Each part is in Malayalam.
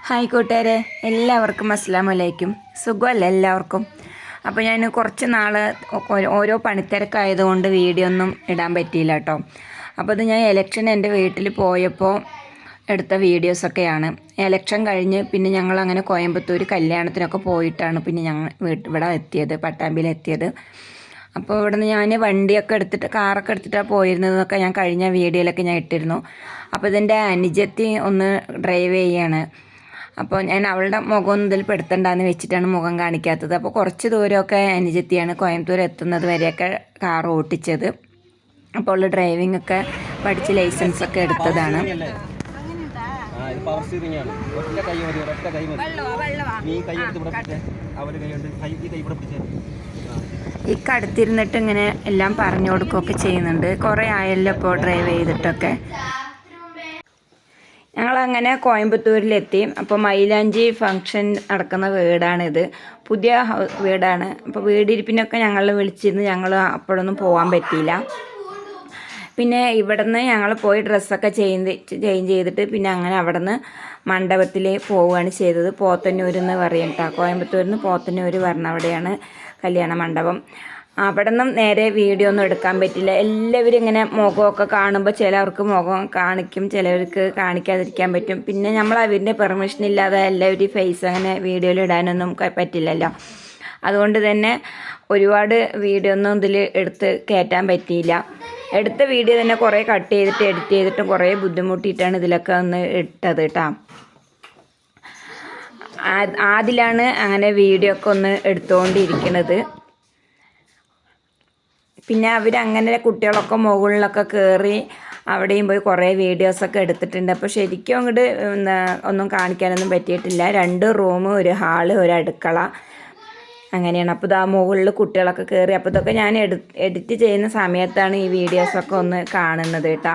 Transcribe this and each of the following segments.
ഹായ് കൂട്ടുകാരെ, എല്ലാവർക്കും അസ്സലാമലൈക്കും. സുഖമല്ല എല്ലാവർക്കും. അപ്പോൾ ഞാൻ കുറച്ച് നാൾ ഓരോ പണിത്തിരക്കായതുകൊണ്ട് വീഡിയോ ഒന്നും ഇടാൻ പറ്റിയില്ല കേട്ടോ. അപ്പോൾ ഇത് ഞാൻ ഇലക്ഷൻ എൻ്റെ വീട്ടിൽ പോയപ്പോൾ എടുത്ത വീഡിയോസൊക്കെയാണ്. ഇലക്ഷൻ കഴിഞ്ഞ് പിന്നെ ഞങ്ങൾ അങ്ങനെ കോയമ്പത്തൂർ കല്യാണത്തിനൊക്കെ പോയിട്ടാണ് പിന്നെ ഞങ്ങൾ ഇവിടെ എത്തിയത്, പട്ടാമ്പിയിലെത്തിയത്. അപ്പോൾ ഇവിടെ നിന്ന് ഞാൻ വണ്ടിയൊക്കെ എടുത്തിട്ട് കാറൊക്കെ എടുത്തിട്ടാണ് പോയിരുന്നതൊക്കെ ഞാൻ കഴിഞ്ഞ വീഡിയോയിലൊക്കെ ഞാൻ ഇട്ടിരുന്നു. അപ്പോൾ ഇതിൻ്റെ അനുജത്തി ഒന്ന് ഡ്രൈവ് ചെയ്യാണ്. അപ്പോൾ ഞാൻ അവളുടെ മുഖമൊന്നും ഇതിൽ പെടുത്തണ്ടെന്ന് വെച്ചിട്ടാണ് മുഖം കാണിക്കാത്തത്. അപ്പോൾ കുറച്ച് ദൂരമൊക്കെ അനുജത്തിയാണ് കോയമ്പത്തൂർ എത്തുന്നത് വരെയൊക്കെ കാർ ഓട്ടിച്ചത്. അപ്പോൾ അവൾ ഡ്രൈവിംഗ് ഒക്കെ പഠിച്ച് ലൈസൻസൊക്കെ എടുത്തതാണ്. ഇക്കടുത്തിരുന്നിട്ട് ഇങ്ങനെ എല്ലാം പറഞ്ഞു കൊടുക്കുകയൊക്കെ ചെയ്യുന്നുണ്ട്. കുറേ ആയല്ലോ ഇപ്പോൾ ഡ്രൈവ് ചെയ്തിട്ടൊക്കെ. ഞങ്ങളങ്ങനെ കോയമ്പത്തൂരിലെത്തി. അപ്പോൾ മൈലാഞ്ചി ഫംഗ്ഷൻ നടക്കുന്ന വീടാണിത്, പുതിയ വീടാണ്. അപ്പോൾ വീടിരിപ്പിനൊക്കെ ഞങ്ങൾ വിളിച്ചിരുന്നു, ഞങ്ങൾ അപ്പോഴൊന്നും പോകാൻ പറ്റിയില്ല. പിന്നെ ഇവിടെ നിന്ന് ഞങ്ങൾ പോയി ഡ്രസ്സൊക്കെ ചേഞ്ച് ചെയ്തിട്ട് പിന്നെ അങ്ങനെ അവിടെ നിന്ന് മണ്ഡപത്തിൽ പോവുകയാണ് ചെയ്തത്. പോത്തന്നൂർ എന്ന് പറയും കേട്ടോ, കോയമ്പത്തൂരിൽ നിന്ന് പോത്തന്നൂർ പറഞ്ഞ അവിടെയാണ് കല്യാണ മണ്ഡപം. അവിടെ നിന്നും നേരെ വീഡിയോ ഒന്നും എടുക്കാൻ പറ്റില്ല. എല്ലാവരും ഇങ്ങനെ മുഖമൊക്കെ കാണുമ്പോൾ ചിലവർക്ക് മുഖം കാണിക്കും, ചിലവർക്ക് കാണിക്കാതിരിക്കാൻ പറ്റും. പിന്നെ നമ്മൾ അവരുടെ പെർമിഷൻ ഇല്ലാതെ എല്ലാവരും ഫേസ് അങ്ങനെ വീഡിയോയിൽ ഇടാനൊന്നും പറ്റില്ലല്ലോ. അതുകൊണ്ട് തന്നെ ഒരുപാട് വീഡിയോ ഒന്നും ഇതിൽ എടുത്ത് കയറ്റാൻ പറ്റിയില്ല. എടുത്ത വീഡിയോ തന്നെ കുറേ കട്ട് ചെയ്തിട്ട് എഡിറ്റ് ചെയ്തിട്ടും കുറേ ബുദ്ധിമുട്ടിയിട്ടാണ് ഇതിലൊക്കെ ഒന്ന് ഇട്ടത് കേട്ടോ. അതിലാണ് അങ്ങനെ വീഡിയോ ഒക്കെ ഒന്ന് എടുത്തുകൊണ്ടിരിക്കുന്നത്. പിന്നെ അവരങ്ങനെ കുട്ടികളൊക്കെ മുകളിലൊക്കെ കയറി അവിടെയും പോയി കുറേ വീഡിയോസൊക്കെ എടുത്തിട്ടുണ്ട്. അപ്പോൾ ശരിക്കും അങ്ങോട്ട് ഒന്നും കാണിക്കാനൊന്നും പറ്റിയിട്ടില്ല. 2 റൂം, ഒരു ഹാള്, ഒരു അടുക്കള, അങ്ങനെയാണ്. അപ്പോൾ ഇതാ മുകളിൽ കുട്ടികളൊക്കെ കയറി. അപ്പോൾ ഇതൊക്കെ ഞാൻ എഡിറ്റ് ചെയ്യുന്ന സമയത്താണ് ഈ വീഡിയോസൊക്കെ ഒന്ന് കാണുന്നത് കേട്ടോ.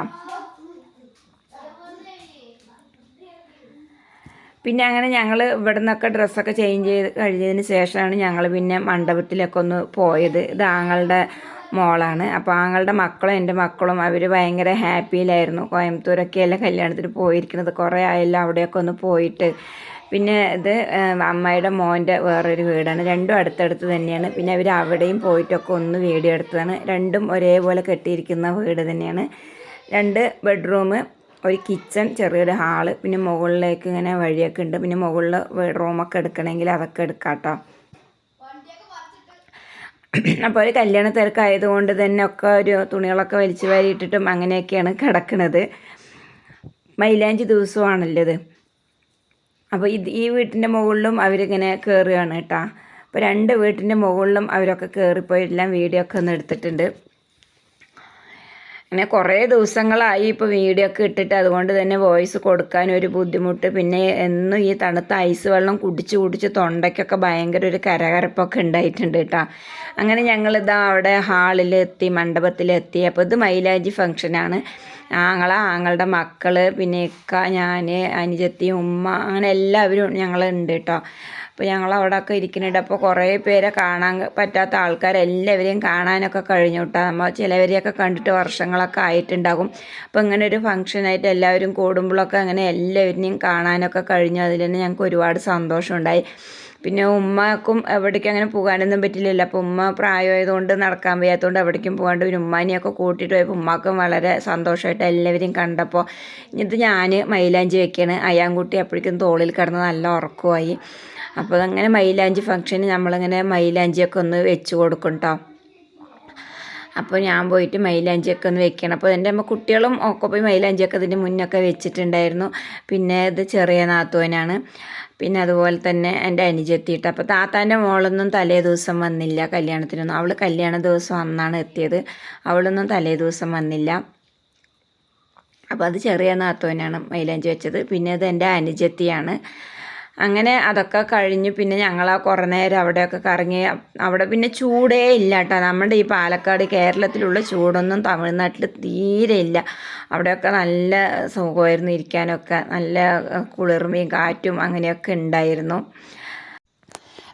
പിന്നെ അങ്ങനെ ഞങ്ങൾ ഇവിടെ നിന്നൊക്കെ ഡ്രസ്സൊക്കെ ചേഞ്ച് ചെയ്ത് കഴിഞ്ഞതിന് ശേഷമാണ് ഞങ്ങൾ പിന്നെ മണ്ഡപത്തിലൊക്കെ ഒന്ന് പോയത്. ഇത് ആങ്ങളുടെ മോളാണ്. അപ്പോൾ ആങ്ങളുടെ മക്കളും എൻ്റെ മക്കളും അവർ ഭയങ്കര ഹാപ്പിയിലായിരുന്നു. കോയമ്പത്തൂരൊക്കെയല്ല കല്യാണത്തിന് പോയിരിക്കുന്നത്, കുറേ ആയല്ലോ അവിടെയൊക്കെ ഒന്ന് പോയിട്ട്. പിന്നെ ഇത് അമ്മയുടെ മോൻ്റെ വേറൊരു വീടാണ്, രണ്ടും അടുത്തടുത്ത് തന്നെയാണ്. പിന്നെ അവർ അവിടെയും പോയിട്ടൊക്കെ ഒന്ന് വീഡിയോ എടുത്തതാണ്. രണ്ടും ഒരേപോലെ കെട്ടിയിരിക്കുന്ന വീട് തന്നെയാണ്. 2 ബെഡ്റൂം, ഒരു കിച്ചൺ, ചെറിയൊരു ഹാള്, പിന്നെ മുകളിലേക്ക് ഇങ്ങനെ വഴിയൊക്കെ ഉണ്ട്. പിന്നെ മുകളിൽ റൂമൊക്കെ എടുക്കണമെങ്കിൽ അതൊക്കെ എടുക്കാം കേട്ടോ. അപ്പോൾ ഒരു കല്യാണ തിരക്കായതുകൊണ്ട് തന്നെ ഒക്കെ ഒരു തുണികളൊക്കെ വലിച്ചു വാരിയിട്ടിട്ടും അങ്ങനെയൊക്കെയാണ് കിടക്കുന്നത്. മൈലാഞ്ചി ദിവസമാണല്ലോ ഇത്. അപ്പോൾ ഈ വീട്ടിൻ്റെ മുകളിലും അവരിങ്ങനെ കയറുകയാണ് കേട്ടോ. അപ്പോൾ 2 വീട്ടിൻ്റെ മുകളിലും അവരൊക്കെ കയറിപ്പോയി എല്ലാം വീഡിയോ ഒക്കെ ഒന്ന് എടുത്തിട്ടുണ്ട്. അങ്ങനെ കുറേ ദിവസങ്ങളായി ഇപ്പോൾ വീഡിയോ ഒക്കെ ഇട്ടിട്ട്, അതുകൊണ്ട് തന്നെ വോയിസ് കൊടുക്കാനൊരു ബുദ്ധിമുട്ട്. പിന്നെ എന്നും ഈ തണുത്ത ഐസ് വെള്ളം കുടിച്ച് തൊണ്ടയ്ക്കൊക്കെ ഭയങ്കര ഒരു കരകരപ്പൊക്കെ ഉണ്ടായിട്ടുണ്ട് കേട്ടോ. അങ്ങനെ ഞങ്ങളിതാ അവിടെ ഹാളിലെത്തി, മണ്ഡപത്തിലെത്തി. അപ്പോൾ ഇത് മൈലാഞ്ചി ഫംഗ്ഷനാണ്. ആങ്ങളുടെ മക്കൾ, പിന്നെ ഇക്ക, ഞാൻ, അനുജത്തി, ഉമ്മ, അങ്ങനെ എല്ലാവരും ഞങ്ങളുണ്ട് കേട്ടോ. അപ്പോൾ ഞങ്ങൾ അവിടെയൊക്കെ ഇരിക്കുന്നുണ്ട്. അപ്പോൾ കുറേ പേരെ കാണാൻ പറ്റാത്ത ആൾക്കാരെല്ലാവരെയും കാണാനൊക്കെ കഴിഞ്ഞു കേട്ടോ. നമ്മൾ ചിലവരെയൊക്കെ കണ്ടിട്ട് വർഷങ്ങളൊക്കെ ആയിട്ടുണ്ടാകും. അപ്പോൾ ഇങ്ങനെ ഒരു ഫംഗ്ഷനായിട്ട് എല്ലാവരും കൂടുമ്പോഴൊക്കെ അങ്ങനെ എല്ലാവരെയും കാണാനൊക്കെ കഴിഞ്ഞു. അതിൽ തന്നെ ഞങ്ങൾക്ക് ഒരുപാട് സന്തോഷമുണ്ടായി. പിന്നെ ഉമ്മക്കും എവിടേക്കും അങ്ങനെ പോകാനൊന്നും പറ്റില്ലല്ലോ. അപ്പോൾ ഉമ്മ പ്രായമായതുകൊണ്ട് നടക്കാൻ വയ്യാത്തതുകൊണ്ട് എവിടേക്കും പോകാണ്ട് പിന്നെ ഉമ്മാനെയൊക്കെ കൂട്ടിയിട്ട് പോയപ്പോൾ ഉമ്മാക്കും വളരെ സന്തോഷമായിട്ട് എല്ലാവരെയും കണ്ടപ്പോൾ. ഇത് ഞാൻ മൈലാഞ്ചി വയ്ക്കുകയാണ്. അയാൻകുട്ടി അപ്പോഴേക്കും തോളിൽ കിടന്ന് നല്ല ഉറക്കമായി. അപ്പോൾ അതങ്ങനെ മൈലാഞ്ചി ഫംഗ്ഷന് നമ്മളിങ്ങനെ മൈലാഞ്ചിയൊക്കെ ഒന്ന് വെച്ച് കൊടുക്കും കേട്ടോ. അപ്പോൾ ഞാൻ പോയിട്ട് മൈലാഞ്ചിയൊക്കെ ഒന്ന് വെക്കണം. അപ്പോൾ എൻ്റെ കുട്ടികളും ഒക്കെ പോയി മൈലാഞ്ചിയൊക്കെ ഇതിൻ്റെ മുന്നൊക്കെ വെച്ചിട്ടുണ്ടായിരുന്നു. പിന്നെ ഇത് ചെറിയ നാത്തൂനാണ്. പിന്നെ അതുപോലെ തന്നെ എൻ്റെ അനുജത്തിയിട്ട്. അപ്പോൾ താത്താൻ്റെ മോളൊന്നും തലേ ദിവസം വന്നില്ല കല്യാണത്തിനൊന്നും. അവൾ കല്യാണ ദിവസം അന്നാണ് എത്തിയത്, അവളൊന്നും തലേ ദിവസം വന്നില്ല. അപ്പോൾ അത് ചെറിയ നാത്തൂനാണ് മൈലാഞ്ചി വെച്ചത്. പിന്നെ ഇത് എൻ്റെ അനുജത്തിയാണ്. അങ്ങനെ അതൊക്കെ കഴിഞ്ഞു. പിന്നെ ഞങ്ങൾ കുറേ നേരം അവിടെയൊക്കെ കറങ്ങി. അവിടെ പിന്നെ ചൂടേ ഇല്ല കേട്ടോ. നമ്മുടെ ഈ പാലക്കാട്, കേരളത്തിലുള്ള ചൂടൊന്നും തമിഴ്നാട്ടിൽ തീരെ ഇല്ല. അവിടെയൊക്കെ നല്ല സുഖമായിരുന്നു ഇരിക്കാനൊക്കെ, നല്ല കുളിർമയും കാറ്റും അങ്ങനെയൊക്കെ ഉണ്ടായിരുന്നു.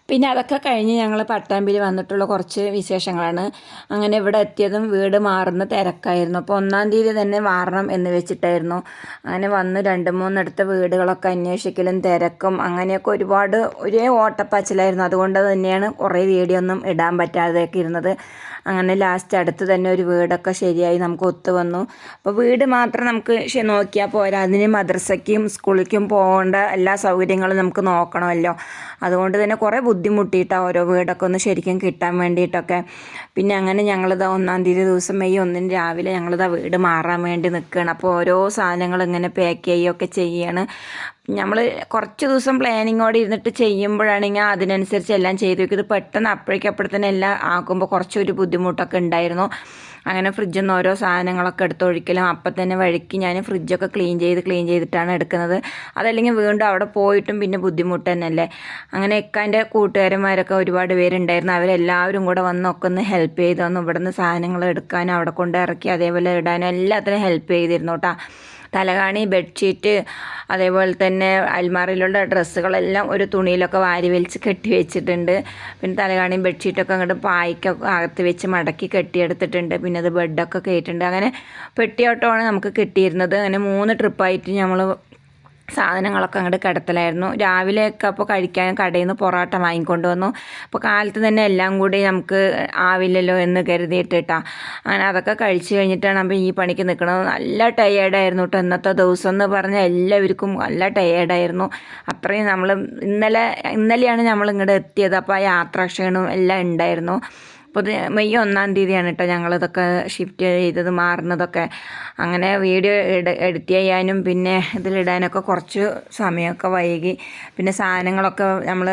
പിന്നെ അതൊക്കെ കഴിഞ്ഞ് ഞങ്ങൾ പട്ടാമ്പിയിൽ വന്നിട്ടുള്ള കുറച്ച് വിശേഷങ്ങളാണ്. അങ്ങനെ ഇവിടെ എത്തിയതും വീട് മാറുന്ന തിരക്കായിരുന്നു. അപ്പോൾ 1-ാം തീയതി തന്നെ മാറണം എന്ന് വെച്ചിട്ടായിരുന്നു. അങ്ങനെ വന്ന് 2-3 വീടുകളൊക്കെ അന്വേഷിക്കലും തിരക്കും അങ്ങനെയൊക്കെ ഒരുപാട് ഒരേ ഓട്ടപ്പാച്ചിലായിരുന്നു. അതുകൊണ്ട് തന്നെയാണ് കുറേ വീഡിയോ ഒന്നും ഇടാൻ പറ്റാതെയൊക്കെ ഇരുന്നത്. അങ്ങനെ ലാസ്റ്റ് അടുത്ത് തന്നെ ഒരു വീടൊക്കെ ശരിയായി നമുക്ക് ഒത്തു വന്നു. അപ്പോൾ വീട് മാത്രം നമുക്ക് നോക്കിയാൽ പോരാ, അതിന് മദ്രസയ്ക്കും സ്കൂളിലേക്കും പോകേണ്ട എല്ലാ സൗകര്യങ്ങളും നമുക്ക് നോക്കണമല്ലോ. അതുകൊണ്ട് തന്നെ കുറേ ബുദ്ധിമുട്ടിയിട്ടാണ് ഓരോ വീടൊക്കെ ഒന്ന് ശരിക്കും കിട്ടാൻ വേണ്ടിയിട്ടൊക്കെ. പിന്നെ അങ്ങനെ ഞങ്ങളിതാ 1-ാം തീയതി ദിവസം മെയ് 1 രാവിലെ ഞങ്ങളിതാ വീട് മാറാൻ വേണ്ടി നിൽക്കുകയാണ്. അപ്പോൾ ഓരോ സാധനങ്ങൾ ഇങ്ങനെ പാക്ക് ചെയ്യുകയൊക്കെ ചെയ്യുകയാണ്. നമ്മൾ കുറച്ച് ദിവസം പ്ലാനിങ്ങോടെ ഇരുന്നിട്ട് ചെയ്യുമ്പോഴാണെങ്കിൽ അതിനനുസരിച്ച് എല്ലാം ചെയ്തു വയ്ക്കും. ഇത് പെട്ടെന്ന് അപ്പോഴേക്കപ്പോഴത്തന്നെ എല്ലാം ആക്കുമ്പോൾ കുറച്ചൊരു ബുദ്ധിമുട്ടൊക്കെ ഉണ്ടായിരുന്നു. അങ്ങനെ ഫ്രിഡ്ജിൽ നിന്ന് ഓരോ സാധനങ്ങളൊക്കെ എടുത്തൊഴിക്കലും അപ്പം തന്നെ വഴിക്ക് ഞാൻ ഫ്രിഡ്ജൊക്കെ ക്ലീൻ ചെയ്തിട്ടാണ് എടുക്കുന്നത്. അതല്ലെങ്കിൽ വീണ്ടും അവിടെ പോയിട്ടും പിന്നെ ബുദ്ധിമുട്ട് തന്നെയല്ലേ. അങ്ങനെ ഇക്കാൻ്റെ കൂട്ടുകാരന്മാരൊക്കെ ഒരുപാട് പേരുണ്ടായിരുന്നു. അവരെല്ലാവരും കൂടെ വന്നൊക്കെ ഒന്ന് ഹെൽപ്പ് ചെയ്ത് തന്നു. ഇവിടെ നിന്ന് സാധനങ്ങൾ എടുക്കാനും അവിടെ കൊണ്ട് ഇറക്കി അതേപോലെ ഇടാനും എല്ലാത്തിനും ഹെൽപ്പ് ചെയ്തിരുന്നു കേട്ടോ. തലകാണി, ബെഡ്ഷീറ്റ്, അതേപോലെ തന്നെ അൽമാറിയിലുള്ള ഡ്രസ്സുകളെല്ലാം ഒരു തുണിയിലൊക്കെ വാരി വലിച്ച് കെട്ടി വെച്ചിട്ടുണ്ട്. പിന്നെ തലകാണിയും ബെഡ്ഷീറ്റൊക്കെ അങ്ങോട്ട് പായ്ക്കൊക്കെ അകത്ത് വെച്ച് മടക്കി കെട്ടിയെടുത്തിട്ടുണ്ട്. പിന്നെ അത് ബെഡൊക്കെ കയറ്റിട്ടുണ്ട്. അങ്ങനെ പെട്ടിയോട്ടമാണ് നമുക്ക് കിട്ടിയിരുന്നത്. അങ്ങനെ 3 ട്രിപ്പായിട്ട് നമ്മൾ സാധനങ്ങളൊക്കെ അങ്ങോട്ട് കിടത്തലായിരുന്നു. രാവിലെയൊക്കെ അപ്പോൾ കഴിക്കാൻ കടയിൽ നിന്ന് പൊറോട്ട വാങ്ങിക്കൊണ്ട് വന്നു. അപ്പോൾ കാലത്ത് തന്നെ എല്ലാം കൂടി നമുക്ക് ആവില്ലല്ലോ എന്ന് കരുതിയിട്ടാ അങ്ങനെ അതൊക്കെ കഴിച്ച് കഴിഞ്ഞിട്ടാണ് അപ്പോൾ ഈ പണിക്ക് നിൽക്കുന്നത്. നല്ല ടയേർഡായിരുന്നു കേട്ടോ. ഇന്നത്തെ ദിവസം എന്ന് പറഞ്ഞാൽ എല്ലാവർക്കും നല്ല ടയേർഡായിരുന്നു. അത്രയും നമ്മൾ ഇന്നലെയാണ് നമ്മൾ ഇങ്ങോട്ട് എത്തിയത്. അപ്പോൾ ആ യാത്രാക്ഷീണവും എല്ലാം ഉണ്ടായിരുന്നു. അപ്പോൾ മെയ് 1-ാം തീയതിയാണ് കേട്ടോ ഞങ്ങളിതൊക്കെ ഷിഫ്റ്റ് ചെയ്തത് മാറുന്നതൊക്കെ. അങ്ങനെ വീഡിയോ എഡിറ്റ് ചെയ്യാനും പിന്നെ ഇതിലിടാനൊക്കെ കുറച്ച് സമയമൊക്കെ വൈകി. പിന്നെ സാധനങ്ങളൊക്കെ നമ്മൾ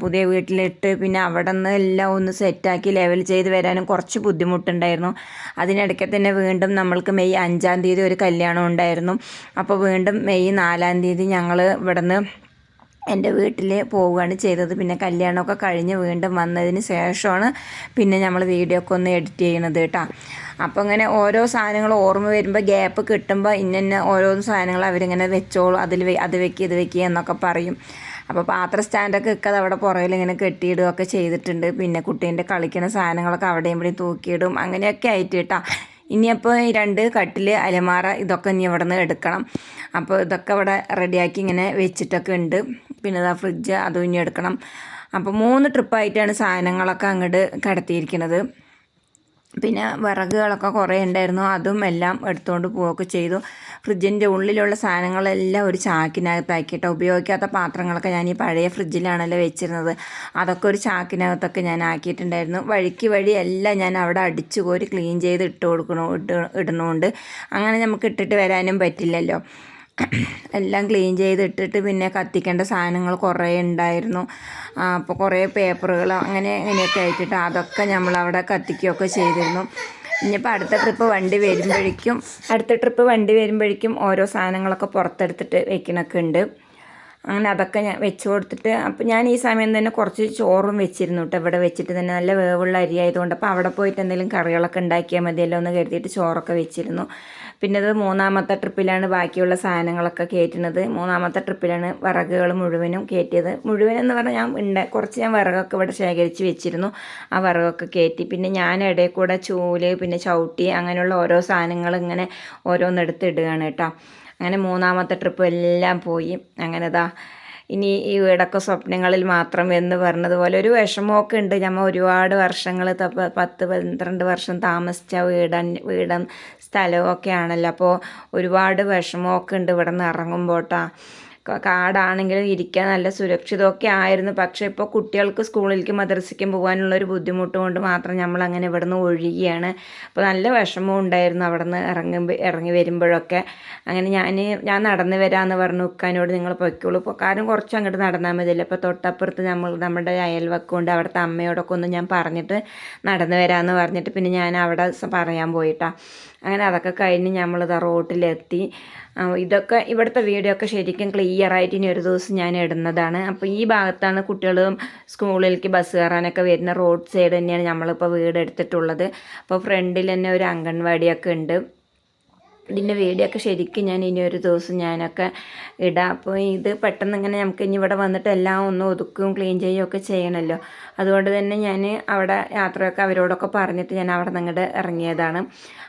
പുതിയ വീട്ടിലിട്ട് പിന്നെ അവിടെ നിന്ന് എല്ലാം ഒന്ന് സെറ്റാക്കി ലെവൽ ചെയ്ത് വരാനും കുറച്ച് ബുദ്ധിമുട്ടുണ്ടായിരുന്നു. അതിനിടയ്ക്ക് തന്നെ വീണ്ടും നമ്മൾക്ക് മെയ് 5-ാം തീയതി ഒരു കല്യാണം ഉണ്ടായിരുന്നു. അപ്പോൾ വീണ്ടും മെയ് 4-ാം തീയതി ഞങ്ങൾ ഇവിടെ നിന്ന് എൻ്റെ വീട്ടിൽ പോവുകയാണ് ചെയ്തത്. പിന്നെ കല്യാണമൊക്കെ കഴിഞ്ഞ് വീണ്ടും വന്നതിന് ശേഷമാണ് പിന്നെ നമ്മൾ വീഡിയോ ഒക്കെ ഒന്ന് എഡിറ്റ് ചെയ്യണത് കേട്ടോ. അപ്പോൾ ഇങ്ങനെ ഓരോ സാധനങ്ങൾ ഓർമ്മ വരുമ്പോൾ ഗ്യാപ്പ് കിട്ടുമ്പോൾ ഇന്ന ഓരോ സാധനങ്ങൾ അവരിങ്ങനെ വെച്ചോളൂ, അത് വെക്കുക ഇത് വെക്കുക എന്നൊക്കെ പറയും. അപ്പോൾ പാത്ര സ്റ്റാൻഡൊക്കെ വെക്കാതെ അവിടെ പുറകിൽ ഇങ്ങനെ കെട്ടിയിടുകയൊക്കെ ചെയ്തിട്ടുണ്ട്. പിന്നെ കുട്ടീൻ്റെ കളിക്കുന്ന സാധനങ്ങളൊക്കെ അവിടെയും ഇവിടെയും തൂക്കിയിടും. അങ്ങനെയൊക്കെ ആയിട്ട് കേട്ടോ. ഇനിയപ്പോൾ 2 കട്ടിൽ, അലമാര ഇതൊക്കെ ഇനി ഇവിടെ നിന്ന് എടുക്കണം. അപ്പോൾ ഇതൊക്കെ ഇവിടെ റെഡിയാക്കി ഇങ്ങനെ വെച്ചിട്ടൊക്കെ ഉണ്ട്. പിന്നെ ഇതാ ഫ്രിഡ്ജ് അതും ഇനി എടുക്കണം. അപ്പോൾ 3 ട്രിപ്പായിട്ടാണ് സാധനങ്ങളൊക്കെ അങ്ങോട്ട് കടത്തിയിരിക്കുന്നത്. പിന്നെ വിറകുകളൊക്കെ കുറേ ഉണ്ടായിരുന്നു. അതും എല്ലാം എടുത്തുകൊണ്ട് പോവുകയൊക്കെ ചെയ്തു. ഫ്രിഡ്ജിൻ്റെ ഉള്ളിലുള്ള സാധനങ്ങളെല്ലാം ഒരു ചാക്കിനകത്താക്കിയിട്ട് ഉപയോഗിക്കാത്ത പാത്രങ്ങളൊക്കെ ഞാൻ ഈ പഴയ ഫ്രിഡ്ജിലാണല്ലോ വെച്ചിരുന്നത്. അതൊക്കെ ഒരു ചാക്കിനകത്തൊക്കെ ഞാൻ ആക്കിയിട്ടുണ്ടായിരുന്നു. വഴി എല്ലാം ഞാൻ അവിടെ അടിച്ചു കോരി ക്ലീൻ ചെയ്ത് ഇടണമുണ്ട്. അങ്ങനെ നമുക്ക് ഇട്ടിട്ട് വരാനും പറ്റില്ലല്ലോ. എല്ലാം ക്ലീൻ ചെയ്തിട്ടിട്ട് പിന്നെ കത്തിക്കേണ്ട സാധനങ്ങൾ കുറേ ഉണ്ടായിരുന്നു. അപ്പോൾ കുറേ പേപ്പറുകൾ അങ്ങനെയൊക്കെ ആയിട്ടിട്ട് അതൊക്കെ നമ്മളവിടെ കത്തിക്കുകയൊക്കെ ചെയ്തിരുന്നു. ഇനിയിപ്പോൾ അടുത്ത ട്രിപ്പ് വണ്ടി വരുമ്പോഴേക്കും ഓരോ സാധനങ്ങളൊക്കെ പുറത്തെടുത്തിട്ട് വെക്കണമൊക്കെ ഉണ്ട്. അങ്ങനെ അതൊക്കെ ഞാൻ വെച്ച് കൊടുത്തിട്ട് അപ്പോൾ ഞാൻ ഈ സമയം തന്നെ കുറച്ച് ചോറും വെച്ചിരുന്നു കേട്ടോ. ഇവിടെ വെച്ചിട്ട് തന്നെ നല്ല വേവുള്ള അരി ആയതുകൊണ്ട് അപ്പോൾ അവിടെ പോയിട്ട് എന്തെങ്കിലും കറികളൊക്കെ ഉണ്ടാക്കിയാൽ മതിയല്ലോ എന്ന് കരുതിയിട്ട് ചോറൊക്കെ വെച്ചിരുന്നു. പിന്നെ ഇത് 3-ാമത്തെ ട്രിപ്പിലാണ് ബാക്കിയുള്ള സാധനങ്ങളൊക്കെ കയറ്റുന്നത്. 3-ാമത്തെ ട്രിപ്പിലാണ് വിറകുകൾ മുഴുവനും കയറ്റിയത്. മുഴുവനെന്ന് പറഞ്ഞാൽ ഞാൻ വിറകൊക്കെ ഇവിടെ ശേഖരിച്ച് വെച്ചിരുന്നു. ആ വിറകൊക്കെ കയറ്റി. പിന്നെ ഞാൻ ഇടയിൽ കൂടെ ചൂല് പിന്നെ ചവിട്ടി അങ്ങനെയുള്ള ഓരോ സാധനങ്ങൾ ഇങ്ങനെ ഓരോന്നെടുത്ത് ഇടുകയാണ് കേട്ടോ. അങ്ങനെ 3-ാമത്തെ ട്രിപ്പ് എല്ലാം പോയി. അങ്ങനെ ഇനി ഈ വീടൊക്കെ സ്വപ്നങ്ങളിൽ മാത്രം എന്ന് പറഞ്ഞതുപോലെ ഒരു വിഷമമൊക്കെ ഉണ്ട്. നമ്മൾ ഒരുപാട് വർഷങ്ങൾ 10-12 വർഷം താമസിച്ച വീടും സ്ഥലവും ഒക്കെ ആണല്ലോ. അപ്പോൾ ഒരുപാട് വിഷമമൊക്കെ ഉണ്ട് ഇവിടെ നിന്ന് ഇറങ്ങുമ്പോട്ടാ. കാടാണെങ്കിലും ഇരിക്കാൻ നല്ല സുരക്ഷിതമൊക്കെ ആയിരുന്നു. പക്ഷേ ഇപ്പോൾ കുട്ടികൾക്ക് സ്കൂളിലേക്ക് മദ്രസയ്ക്കും പോകാനുള്ളൊരു ബുദ്ധിമുട്ട് കൊണ്ട് മാത്രം നമ്മളങ്ങനെ ഇവിടെ നിന്ന് ഒഴുകിയാണ്. അപ്പോൾ നല്ല വിഷമവും ഉണ്ടായിരുന്നു അവിടെ നിന്ന് ഇറങ്ങി വരുമ്പോഴൊക്കെ. അങ്ങനെ ഞാൻ നടന്നു വരാമെന്ന് പറഞ്ഞു ഉക്കാനോട്, നിങ്ങൾ പൊയ്ക്കോളൂ. ഇപ്പോൾ കാരണം കുറച്ച് അങ്ങോട്ട് നടന്നാൽ മതിയല്ലോ. അപ്പോൾ തൊട്ടപ്പുറത്ത് നമ്മുടെ അയൽവക്കമുണ്ട്. അവിടുത്തെ അമ്മയോടൊക്കെ ഒന്ന് ഞാൻ പറഞ്ഞിട്ട് നടന്നു വരാമെന്ന് പറഞ്ഞിട്ട് പിന്നെ ഞാൻ അവിടെ പറയാൻ പോയിട്ടാണ്. അങ്ങനെ അതൊക്കെ കഴിഞ്ഞ് നമ്മളിതാ റോട്ടിലെത്തി. ഇതൊക്കെ ഇവിടുത്തെ വീഡിയോ ഒക്കെ ശരിക്കും ക്ലിയറായിട്ട് ഇനി ഒരു ദിവസം ഞാൻ ഇടുന്നതാണ്. അപ്പോൾ ഈ ഭാഗത്താണ് കുട്ടികളും സ്കൂളിലേക്ക് ബസ് കയറാനൊക്കെ വരുന്ന റോഡ് സൈഡ് തന്നെയാണ് നമ്മളിപ്പോൾ വീട് എടുത്തിട്ടുള്ളത്. അപ്പോൾ ഫ്രണ്ടിൽ തന്നെ ഒരു അംഗൻവാടിയൊക്കെ ഉണ്ട്. ഇതിൻ്റെ വീഡിയോ ഒക്കെ ശരിക്കും ഞാൻ ഇനി ഒരു ദിവസം ഞാനൊക്കെ ഇടാം. അപ്പോൾ ഇത് പെട്ടെന്ന് ഇങ്ങനെ നമുക്ക് ഇനി ഇവിടെ വന്നിട്ട് എല്ലാം ഒന്ന് ഒതുക്കുകയും ക്ലീൻ ചെയ്യുകയൊക്കെ ചെയ്യണമല്ലോ. അതുകൊണ്ട് തന്നെ ഞാൻ അവിടെ യാത്രയൊക്കെ അവരോടൊക്കെ പറഞ്ഞിട്ട് ഞാൻ അവിടെ നിന്ന് ഇങ്ങോട്ട് ഇറങ്ങിയതാണ്.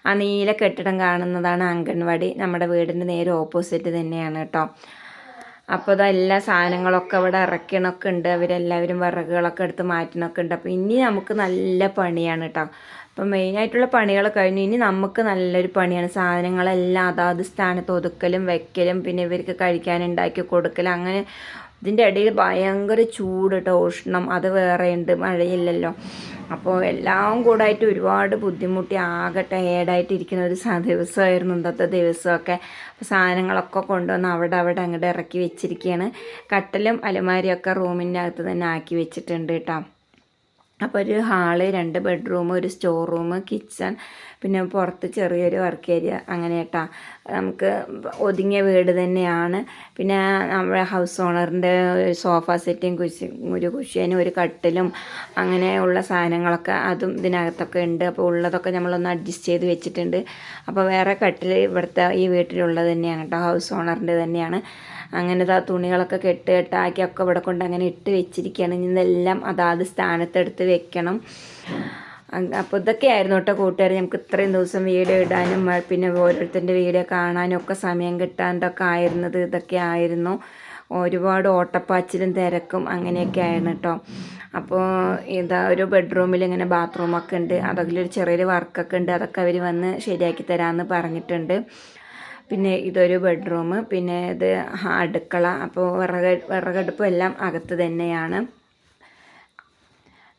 ആ നീല കെട്ടിടം കാണുന്നതാണ് അംഗൻവാടി. നമ്മുടെ വീടിൻ്റെ നേരെ ഓപ്പോസിറ്റ് തന്നെയാണ് കേട്ടോ. അപ്പോൾ ഇതെല്ലാ സാധനങ്ങളൊക്കെ ഇവിടെ ഇറക്കണമൊക്കെ ഉണ്ട്. അവരെല്ലാവരും വിറകുകളൊക്കെ എടുത്ത് മാറ്റണമൊക്കെ ഉണ്ട്. അപ്പോൾ ഇനി നമുക്ക് നല്ല പണിയാണ് കേട്ടോ. അപ്പം മെയിനായിട്ടുള്ള പണികൾ കഴിഞ്ഞു. ഇനി നമുക്ക് നല്ലൊരു പണിയാണ്. സാധനങ്ങളെല്ലാം അതാത് സ്ഥാനത്ത് ഒതുക്കലും വെക്കലും പിന്നെ ഇവർക്ക് കഴിക്കാനുണ്ടാക്കി കൊടുക്കലും. അങ്ങനെ ഇതിൻ്റെ ഇടയിൽ ഭയങ്കര ചൂട് കേട്ടോ, ഉഷ്ണം അത് വേറെ ഉണ്ട്, മഴയില്ലല്ലോ. അപ്പോൾ എല്ലാം കൂടായിട്ട് ഒരുപാട് ബുദ്ധിമുട്ടി ആകെ ടയേർഡായിട്ട് ഇരിക്കുന്ന ഒരു ദിവസമായിരുന്നു ഇന്നത്തെ ദിവസമൊക്കെ. അപ്പോൾ സാധനങ്ങളൊക്കെ കൊണ്ടുവന്ന് അവിടെ അങ്ങോട്ട് ഇറക്കി വെച്ചിരിക്കുകയാണ്. കട്ടിലും അലമാരിയൊക്കെ റൂമിൻ്റെ അകത്ത് തന്നെ ആക്കി വെച്ചിട്ടുണ്ട് കേട്ടോ. അപ്പോൾ ഒരു ഹാള്, 2 ബെഡ്റൂം, ഒരു സ്റ്റോർ റൂം, കിച്ചൺ, പിന്നെ പുറത്ത് ചെറിയൊരു വർക്ക് ഏരിയ, അങ്ങനെ കേട്ടോ. നമുക്ക് ഒതുങ്ങിയ വീട് തന്നെയാണ്. പിന്നെ നമ്മുടെ ഹൗസ് ഓണറിൻ്റെ സോഫ സെറ്റും ഒരു കുഷ്യനും ഒരു കട്ടിലും അങ്ങനെയുള്ള സാധനങ്ങളൊക്കെ അതും ഇതിനകത്തൊക്കെ ഉണ്ട്. അപ്പോൾ ഉള്ളതൊക്കെ നമ്മളൊന്ന് അഡ്ജസ്റ്റ് ചെയ്ത് വെച്ചിട്ടുണ്ട്. അപ്പോൾ വേറെ കട്ടിൽ ഇവിടുത്തെ ഈ വീട്ടിലുള്ളത് തന്നെയാണ് കേട്ടോ, ഹൗസ് ഓണറിൻ്റെ തന്നെയാണ്. അങ്ങനെ തുണികളൊക്കെ കെട്ടാക്കി ഒക്കെ ഇവിടെ കൊണ്ട് അങ്ങനെ ഇട്ട് വെച്ചിരിക്കുകയാണ്. ഇതെല്ലാം അതാത് സ്ഥാനത്തെടുത്ത് വെക്കണം. അപ്പോൾ ഇതൊക്കെയായിരുന്നു കേട്ടോ കൂട്ടുകാർ. നമുക്ക് ഇത്രയും ദിവസം വീഡിയോ ഇടാനും പിന്നെ ഓരോരുത്തരുടെ വീഡിയോ കാണാനും ഒക്കെ സമയം കിട്ടാണ്ടൊക്കെ ആയിരുന്നത് ഇതൊക്കെ ആയിരുന്നു. ഒരുപാട് ഓട്ടപ്പാച്ചിലും തിരക്കും അങ്ങനെയൊക്കെ ആയിരുന്നു കേട്ടോ. അപ്പോൾ ഇതാ ഒരു ബെഡ്റൂമിൽ ഇങ്ങനെ ബാത്റൂമൊക്കെ ഉണ്ട്. അതിലൊരു ചെറിയൊരു വർക്കൊക്കെ ഉണ്ട്. അതൊക്കെ അവർ വന്ന് ശരിയാക്കി തരാമെന്ന് പറഞ്ഞിട്ടുണ്ട്. പിന്നെ ഇതൊരു ബെഡ്റൂം, പിന്നെ ഇത് അടുക്കള. അപ്പോൾ വിറകടുപ്പും എല്ലാം അകത്ത് തന്നെയാണ്,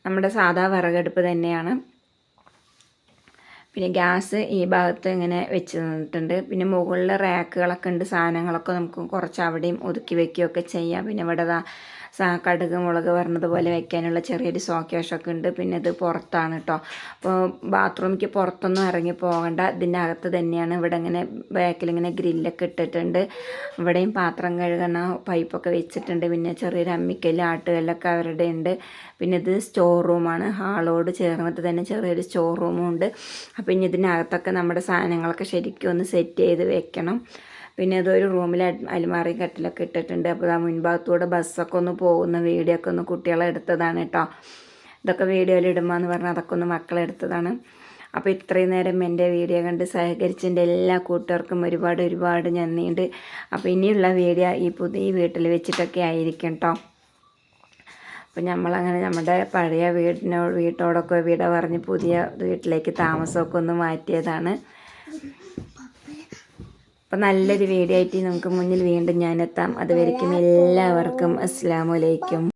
നമ്മുടെ സാധാ വിറകടുപ്പ് തന്നെയാണ്. പിന്നെ ഗ്യാസ് ഈ ഭാഗത്ത് ഇങ്ങനെ വെച്ച് തന്നിട്ടുണ്ട്. പിന്നെ മുകളിൽ റാക്കുകളൊക്കെ ഉണ്ട്. സാധനങ്ങളൊക്കെ നമുക്ക് കുറച്ച് അവിടെയും ഒതുക്കി വയ്ക്കുകയൊക്കെ ചെയ്യാം. പിന്നെ ഇവിടെ കടുക് മുളക് പറഞ്ഞതുപോലെ വെക്കാനുള്ള ചെറിയൊരു സോക്കേഷൊക്കെ ഉണ്ട്. പിന്നെ ഇത് പുറത്താണ് കേട്ടോ. അപ്പോൾ ബാത്റൂമിലേക്ക് പുറത്തൊന്നും ഇറങ്ങി പോകണ്ട, ഇതിൻ്റെ അകത്ത് തന്നെയാണ്. ഇവിടെ ഇങ്ങനെ ബാക്കിലിങ്ങനെ ഗ്രില്ലൊക്കെ ഇട്ടിട്ടുണ്ട്. ഇവിടെയും പാത്രം കഴുകണ പൈപ്പൊക്കെ വെച്ചിട്ടുണ്ട്. പിന്നെ ചെറിയൊരു അമ്മിക്കല്ല് ആട്ടുകല്ലൊക്കെ അവരുടെ ഉണ്ട്. പിന്നെ ഇത് സ്റ്റോർ റൂമാണ്. ഹാളോട് ചേർന്നിട്ട് തന്നെ ചെറിയൊരു സ്റ്റോർ റൂമും ഉണ്ട്. അപ്പോൾ ഇനി ഇതിനകത്തൊക്കെ നമ്മുടെ സാധനങ്ങളൊക്കെ ശരിക്കും ഒന്ന് സെറ്റ് ചെയ്ത് വെക്കണം. പിന്നെ അതൊരു റൂമിൽ അലമാറി കട്ടിലൊക്കെ ഇട്ടിട്ടുണ്ട്. അപ്പോൾ ആ മുൻഭാഗത്തൂടെ ബസ്സൊക്കെ ഒന്ന് പോകുന്ന വീഡിയോ ഒക്കെ ഒന്ന് കുട്ടികളെ എടുത്തതാണ് കേട്ടോ. ഇതൊക്കെ വീഡിയോയിൽ ഇടുമ്പോൾ എന്ന് പറഞ്ഞാൽ അതൊക്കെ ഒന്ന് മക്കളെടുത്തതാണ്. അപ്പോൾ ഇത്രയും നേരം എൻ്റെ വീഡിയോ കണ്ട് സഹകരിച്ചതിൻ്റെ എല്ലാ കൂട്ടുകാർക്കും ഒരുപാട് നന്ദിയുണ്ട്. അപ്പോൾ ഇനിയുള്ള വീഡിയോ ഈ പുതിയ വീട്ടിൽ വെച്ചിട്ടൊക്കെ ആയിരിക്കും കേട്ടോ. അപ്പോൾ നമ്മളങ്ങനെ നമ്മുടെ പഴയ വീട്ടോടൊക്കെ വിട പറഞ്ഞ് പുതിയ വീട്ടിലേക്ക് താമസമൊക്കെ ഒന്ന് മാറ്റിയതാണ്. അപ്പോൾ നല്ലൊരു വീഡിയോ ആയിട്ട് നമുക്ക് മുന്നിൽ വീണ്ടും ഞാനെത്താം. അതുവരയ്ക്കും എല്ലാവർക്കും അസ്സലാമു അലൈക്കും.